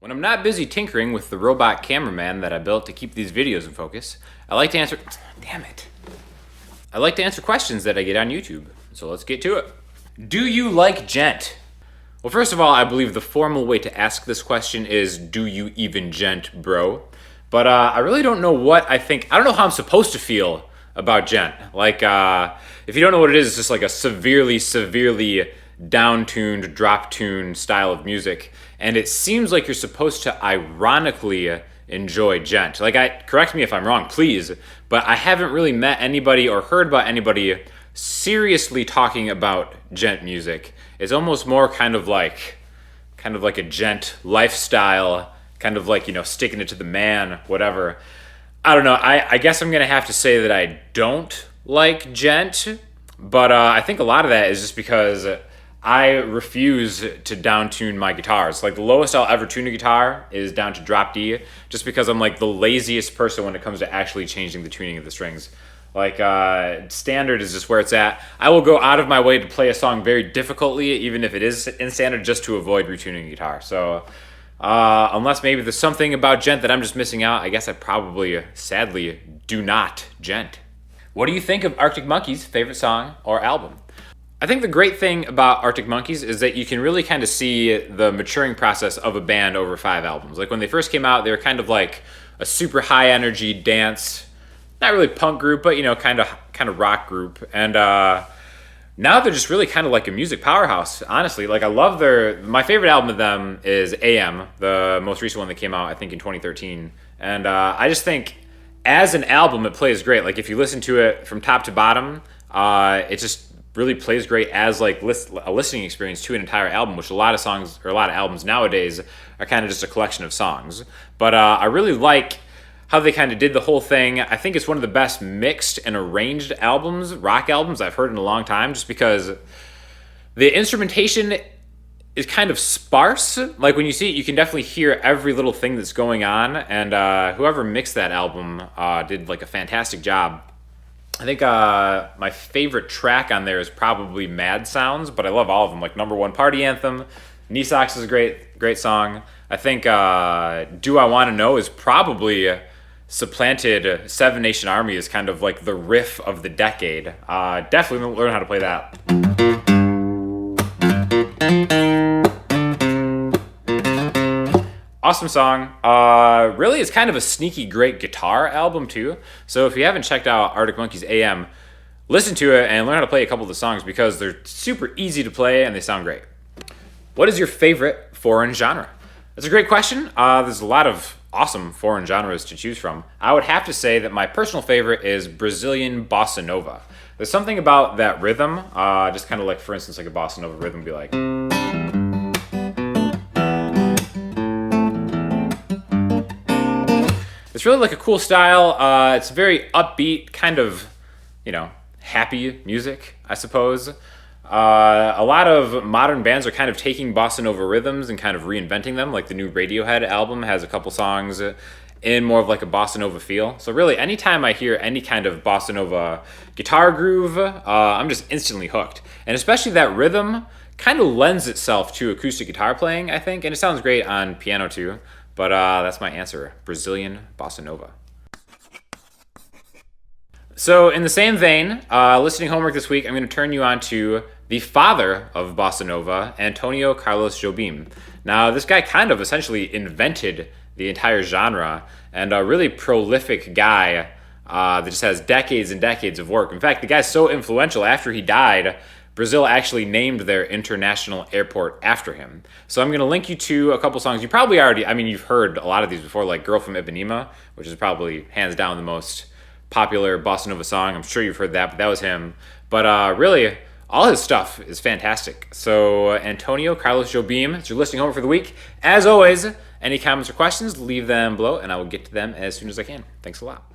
When I'm not busy tinkering with the robot cameraman that I built to keep these videos in focus, I like to answer... Damn it. I like to answer questions that I get on YouTube. So let's get to it. Do you like djent? Well, first of all, I believe the formal way to ask this question is, do you even djent, bro? But I really don't know what I think... I don't know how I'm supposed to feel about djent. Like, if you don't know what it is, it's just like a severely down-tuned, drop-tuned style of music. And it seems like you're supposed to ironically enjoy djent. Like, correct me if I'm wrong, please, but I haven't really met anybody or heard about anybody seriously talking about djent music. It's almost more kind of like a djent lifestyle, kind of like, you know, sticking it to the man, whatever. I don't know. I guess I'm gonna have to say that I don't like djent, but I think a lot of that is just because I refuse to down-tune my guitars. Like, the lowest I'll ever tune a guitar is down to drop D, just because I'm like the laziest person when it comes to actually changing the tuning of the strings. Like, standard is just where it's at. I will go out of my way to play a song very difficultly, even if it is in standard, just to avoid retuning a guitar. So, unless maybe there's something about djent that I'm just missing out, I guess I probably, sadly, do not djent. What do you think of Arctic Monkeys' favorite song or album? I think the great thing about Arctic Monkeys is that you can really kind of see the maturing process of a band over 5 albums. Like, when they first came out, they were kind of like a super high energy dance, not really punk group, but, you know, kind of rock group. And now they're just really kind of like a music powerhouse, honestly. Like, I love my favorite album of them is AM, the most recent one that came out, I think, in 2013. And I just think as an album, it plays great. Like, if you listen to it from top to bottom, it just really plays great as like a listening experience to an entire album, which a lot of songs or a lot of albums nowadays are kind of just a collection of songs. But I really like how they kind of did the whole thing. I think it's one of the best mixed and arranged albums, rock albums, I've heard in a long time, just because the instrumentation is kind of sparse. Like, when you see it, you can definitely hear every little thing that's going on, and whoever mixed that album did like a fantastic job. I think my favorite track on there is probably Mad Sounds, but I love all of them. Like, Number One Party Anthem, Knee Socks is a great song. I think Do I Want to Know is probably supplanted Seven Nation Army as kind of like the riff of the decade. Definitely learn how to play that. Awesome song. Really, it's kind of a sneaky great guitar album too. So if you haven't checked out Arctic Monkeys AM, listen to it and learn how to play a couple of the songs because they're super easy to play and they sound great. What is your favorite foreign genre? That's a great question. There's a lot of awesome foreign genres to choose from. I would have to say that my personal favorite is Brazilian Bossa Nova. There's something about that rhythm, just kind of like, for instance, like a Bossa Nova rhythm would be like... It's really like a cool style. It's very upbeat, kind of, you know, happy music, I suppose. A lot of modern bands are kind of taking Bossa Nova rhythms and kind of reinventing them. Like, the new Radiohead album has a couple songs in more of like a Bossa Nova feel. So really, anytime I hear any kind of Bossa Nova guitar groove, I'm just instantly hooked. And especially that rhythm kind of lends itself to acoustic guitar playing, I think. And it sounds great on piano too. But that's my answer, Brazilian Bossa Nova. So in the same vein, listening homework this week, I'm going to turn you on to the father of Bossa Nova, Antonio Carlos Jobim. Now, this guy kind of essentially invented the entire genre, and a really prolific guy that just has decades and decades of work. In fact, the guy's so influential, after he died, Brazil actually named their international airport after him. So I'm going to link you to a couple songs. You probably already, you've heard a lot of these before, like Girl from Ipanema, which is probably hands down the most popular Bossa Nova song. I'm sure you've heard that, but that was him. But really, all his stuff is fantastic. So Antonio Carlos Jobim, it's your listening homework for the week. As always, any comments or questions, leave them below, and I will get to them as soon as I can. Thanks a lot.